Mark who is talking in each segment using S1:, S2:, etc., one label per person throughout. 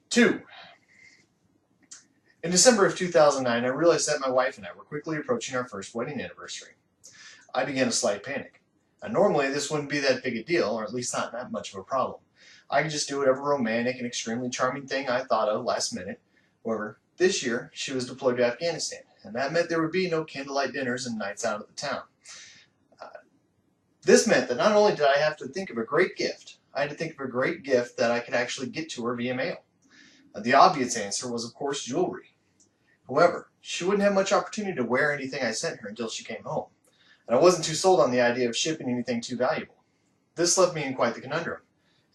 S1: 2. In December of 2009, I realized that my wife and I were quickly approaching our first wedding anniversary. I began a slight panic. Now, normally, this wouldn't be that big a deal, or at least not that much of a problem. I could just do whatever romantic and extremely charming thing I thought of last minute. However, this year, she was deployed to Afghanistan, and that meant there would be no candlelight dinners and nights out at the town. This meant that not only did I have to think of a great gift, I had to think of a great gift that I could actually get to her via mail. The obvious answer was, of course, jewelry. However, she wouldn't have much opportunity to wear anything I sent her until she came home, and I wasn't too sold on the idea of shipping anything too valuable. This left me in quite the conundrum,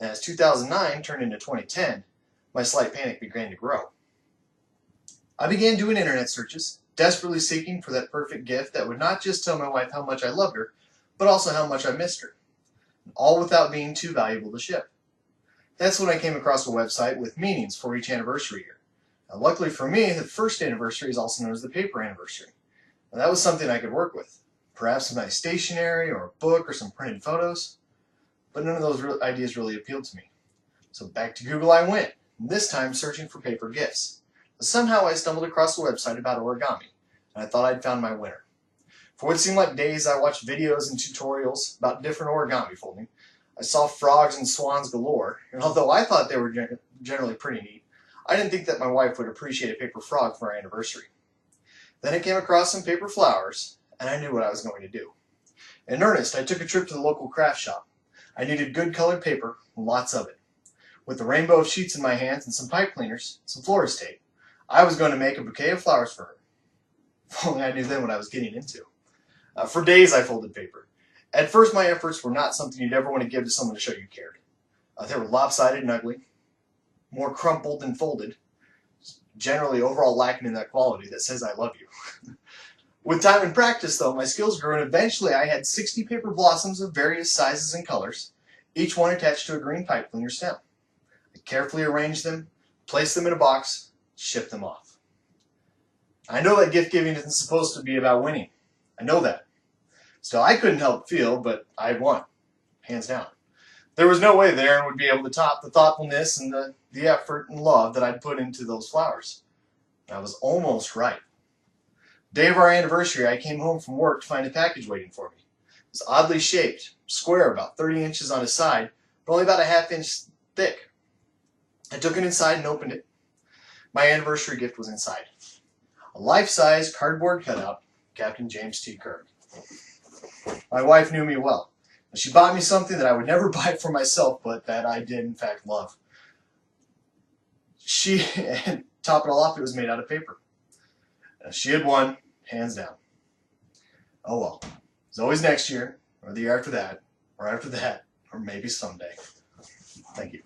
S1: and as 2009 turned into 2010, my slight panic began to grow. I began doing internet searches, desperately seeking for that perfect gift that would not just tell my wife how much I loved her, but also how much I missed her, all without being too valuable to ship. That's when I came across a website with meanings for each anniversary year. Now, luckily for me, the first anniversary is also known as the paper anniversary. Now, that was something I could work with. Perhaps some nice stationery or a book or some printed photos. But none of those ideas really appealed to me. So back to Google I went, this time searching for paper gifts. But somehow I stumbled across a website about origami, and I thought I'd found my winner. For what seemed like days, I watched videos and tutorials about different origami folding. I saw frogs and swans galore, and although I thought they were generally pretty neat, I didn't think that my wife would appreciate a paper frog for our anniversary. Then I came across some paper flowers, and I knew what I was going to do. In earnest, I took a trip to the local craft shop. I needed good colored paper, and lots of it. With the rainbow of sheets in my hands and some pipe cleaners, some florist tape, I was going to make a bouquet of flowers for her. If only I knew then what I was getting into. For days I folded paper. At first my efforts were not something you'd ever want to give to someone to show you cared. They were lopsided and ugly, more crumpled than folded, generally overall lacking in that quality that says I love you. With time and practice though, my skills grew, and eventually I had 60 paper blossoms of various sizes and colors, each one attached to a green pipe cleaner stem. I carefully arranged them, placed them in a box, shipped them off. I know that gift giving isn't supposed to be about winning. I know that. Still, I couldn't help feel, but I had won, hands down. There was no way that Erin would be able to top the thoughtfulness and the effort and love that I'd put into those flowers. I was almost right. The day of our anniversary, I came home from work to find a package waiting for me. It was oddly shaped, square, about 30 inches on its side, but only about a half-inch thick. I took it inside and opened it. My anniversary gift was inside. A life-size cardboard cutout, Captain James T. Kirk. My wife knew me well. She bought me something that I would never buy for myself, but that I did in fact love. And top it all off, it was made out of paper. She had won, hands down. Oh well. It's always next year, or the year after that, or maybe someday. Thank you.